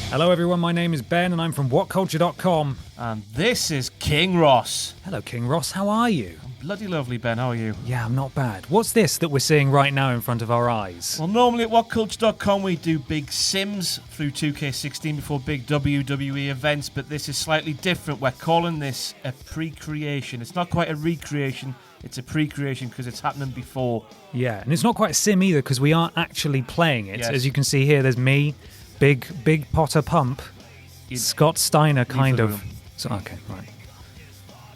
Hello everyone, my name is Ben and I'm from WhatCulture.com. And this is King Ross. Hello King Ross, how are you? I'm bloody lovely, Ben, how are you? Yeah, I'm not bad. What's this that we're seeing right now in front of our eyes? Well, normally at WhatCulture.com we do big sims through 2K16 before big WWE events, but this is slightly different. We're calling this a pre-creation. It's not quite a recreation, it's a pre-creation because it's happening before. Yeah, and it's not quite a sim either because we are actually playing it. Yes. As you can see here, there's me, Big Potter Pump, Scott Steiner kind of. So, okay, right.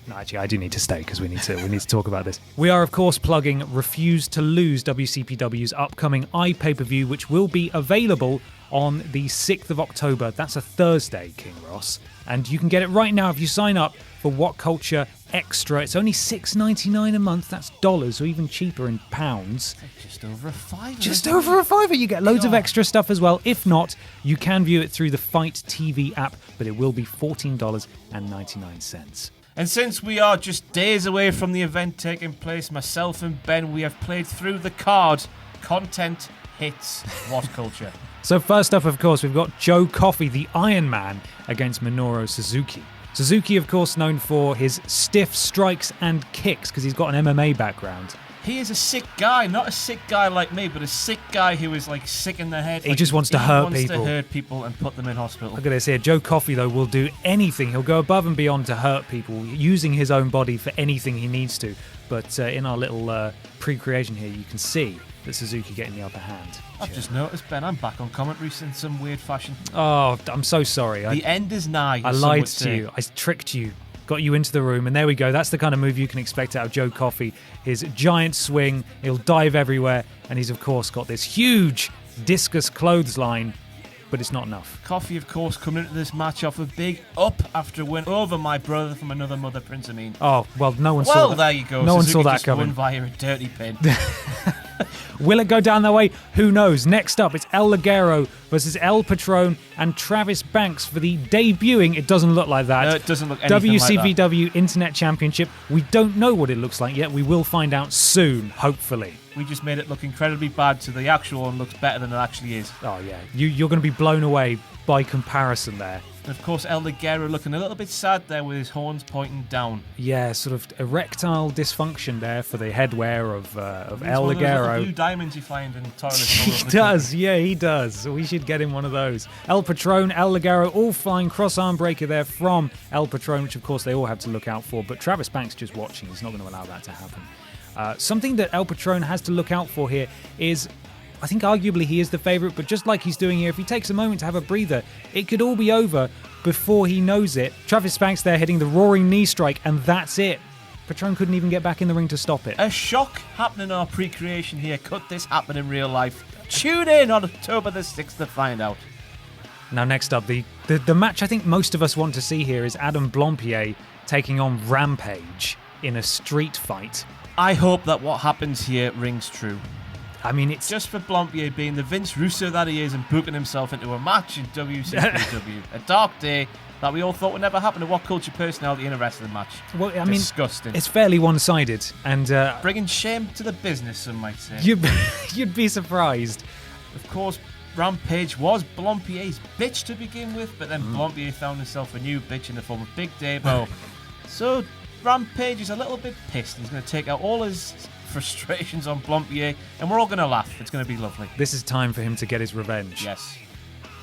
No, actually, I do need to stay because we need to talk about this. We are, of course, plugging Refuse to Lose, WCPW's upcoming iPPV, which will be available on the 6th of October. That's a Thursday, King Ross. And you can get it right now if you sign up for What Culture Extra. It's only $6.99 a month. That's dollars, or even cheaper in pounds. Just over a $5. Just over a $5. You get loads of extra stuff as well. If not, you can view it through the Fight TV app, but it will be $14.99. And since we are just days away from the event taking place, myself and Ben, we have played through the card. Content hits What Culture. So first up, of course, we've got Joe Coffey, the Iron Man, against Minoru Suzuki. Suzuki, of course, known for his stiff strikes and kicks because he's got an MMA background. He is a sick guy, not a sick guy like me, but a sick guy who is like sick in the head. He just wants to hurt people. He wants to hurt people and put them in hospital. Look at this here. Joe Coffey, though, will do anything. He'll go above and beyond to hurt people, using his own body for anything he needs to. But in our little pre-creation here, you can see that Suzuki getting the upper hand. I've just noticed, Ben, I'm back on commentary in some weird fashion. Oh, I'm so sorry. The end is nigh. I lied to you. I tricked you. Got you into the room, and there we go. That's the kind of move you can expect out of Joe Coffey. His giant swing, he'll dive everywhere, and he's, of course, got this huge discus clothesline, but it's not enough. Coffey, of course, coming into this match off a big up after a win over my brother from another mother, Prince Amin. Oh, well, no one saw that. Well, there you go. No Suzuki one saw that just coming. won via a dirty pin. Will it go down that way? Who knows? Next up, it's El Leggero versus El Patron and Travis Banks for the debuting. It doesn't look like that. No, it doesn't look anything WCPW like that. Internet Championship. We don't know what it looks like yet. We will find out soon, hopefully. We just made it look incredibly bad, so the actual one looks better than it actually is. Oh, yeah. You're going to be blown away by comparison there. And of course, El Leggero looking a little bit sad there with his horns pointing down. Yeah, sort of erectile dysfunction there for the headwear of El Leggero. Leggero. Blue diamonds you find in toilets. He does, yeah, he does. We should get him one of those. El Patron, El Leggero, all flying cross-arm breaker there from El Patron, which of course they all have to look out for. But Travis Banks just watching. He's not going to allow that to happen. Something that El Patron has to look out for here is, I think arguably he is the favourite, but just like he's doing here, if he takes a moment to have a breather, it could all be over before he knows it. Travis Banks there hitting the roaring knee strike, and that's it. Patron couldn't even get back in the ring to stop it. A shock happening in our pre-creation here. Could this happen in real life? Tune in on October the 6th to find out. Now next up, the match I think most of us want to see here is Adam Blampied taking on Rampage in a street fight. I hope that what happens here rings true. I mean, it's just for Blampied being the Vince Russo that he is and booking himself into a match in WCPW. A dark day that we all thought would never happen to What Culture personality in a wrestling match. Well, I mean, disgusting. It's fairly one-sided, and bringing shame to the business, some might say. You'd be surprised. Of course, Rampage was Blampied's bitch to begin with, but then Blampied found himself a new bitch in the form of Big Davo. So Rampage is a little bit pissed. He's going to take out all his frustrations on Blampied, and we're all going to laugh. It's going to be lovely. This is time for him to get his revenge. Yes.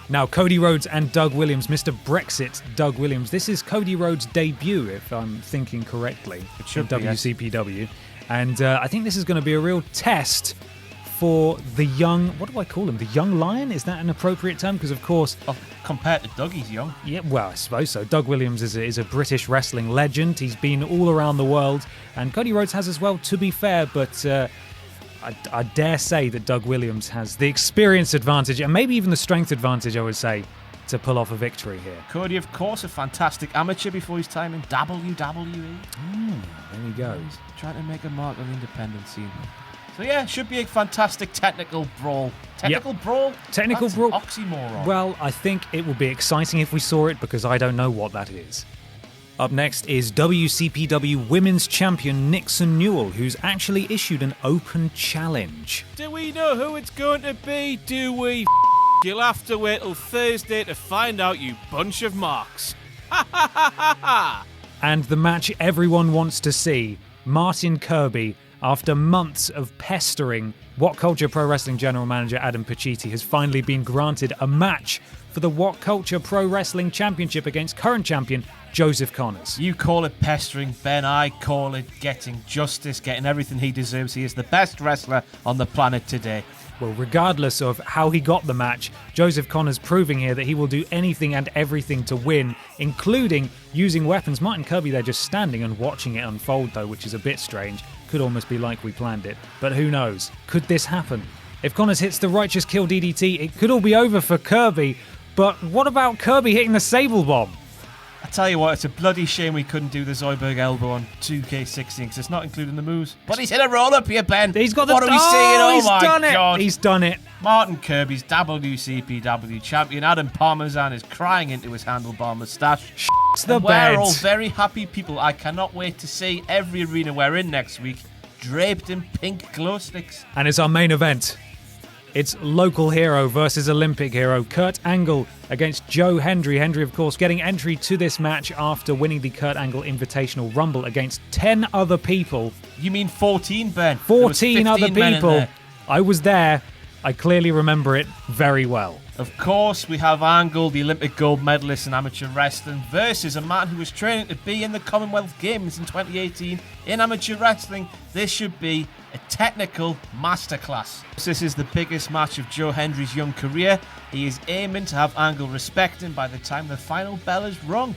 Now, Cody Rhodes and Doug Williams, Mr. Brexit Doug Williams. This is Cody Rhodes' debut, if I'm thinking correctly, it should be, WCPW. Yes. And I think this is going to be a real test for the young, what do I call him? The young lion? Is that an appropriate term? Because, of course... Oh, compared to Doug, he's young. Yeah, well, I suppose so. Doug Williams is a British wrestling legend. He's been all around the world. And Cody Rhodes has as well, to be fair. But I dare say that Doug Williams has the experience advantage and maybe even the strength advantage, I would say, to pull off a victory here. Cody, of course, a fantastic amateur before his time in WWE. There we go. He's trying to make a mark on the independent scene. So yeah, should be a fantastic technical brawl. Brawl? Technical That's brawl? An oxymoron. Well, I think it will be exciting if we saw it because I don't know what that is. Up next is WCPW Women's Champion Nixon Newell, who's actually issued an open challenge. Do we know who it's going to be? Do we? You'll have to wait till Thursday to find out, you bunch of marks. Ha ha ha ha ha! And the match everyone wants to see, Martin Kirby, after months of pestering What Culture Pro Wrestling General Manager Adam Pacitti, has finally been granted a match for the What Culture Pro Wrestling Championship against current champion Joseph Connors. You call it pestering, Ben. I call it getting justice, getting everything he deserves. He is the best wrestler on the planet today. Well, regardless of how he got the match, Joseph Connors proving here that he will do anything and everything to win, including using weapons. Martin Kirby there just standing and watching it unfold, though, which is a bit strange. Could almost be like we planned it. But who knows? Could this happen? If Connors hits the Righteous Kill DDT, it could all be over for Kirby. But what about Kirby hitting the Sable Bomb? I tell you what, it's a bloody shame we couldn't do the Zoidberg elbow on 2K16 because it's not including the moves. But he's hit a roll up here, Ben. He's got the... What are we seeing? Oh he's my done it. God. He's done it. Martin Kirby's WCPW champion Adam Parmesan is crying into his handlebar moustache. The and bed. we're all very happy people. I cannot wait to see every arena we're in next week draped in pink glow sticks. And it's our main event. It's local hero versus Olympic hero. Kurt Angle against Joe Hendry. Hendry, of course, getting entry to this match after winning the Kurt Angle Invitational Rumble against 10 other people. You mean 14, Ben? 14 other people. I was there. I clearly remember it very well. Of course, we have Angle, the Olympic gold medalist in amateur wrestling, versus a man who was training to be in the Commonwealth Games in 2018 in amateur wrestling. This should be a technical masterclass. This is the biggest match of Joe Hendry's young career. He is aiming to have Angle respect him by the time the final bell is rung.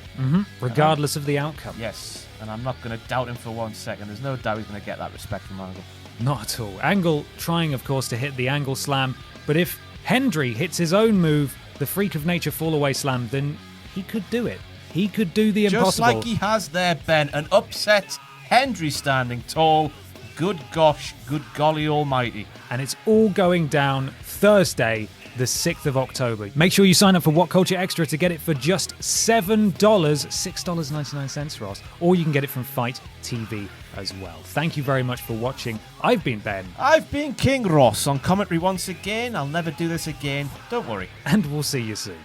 Regardless of the outcome. Yes, and I'm not going to doubt him for 1 second. There's no doubt he's going to get that respect from Angle. Not at all. Angle trying, of course, to hit the Angle Slam, but if Hendry hits his own move, the Freak of Nature Fallaway Slam, then he could do it. He could do the impossible. Just like he has there, Ben. An upset Hendry standing tall. Good gosh, good golly almighty. And it's all going down Thursday, the 6th of October. Make sure you sign up for What Culture Extra to get it for just $7, $6.99, Ross. Or you can get it from Fight TV as well. Thank you very much for watching. I've been Ben. I've been King Ross on commentary once again. I'll never do this again. Don't worry. And we'll see you soon.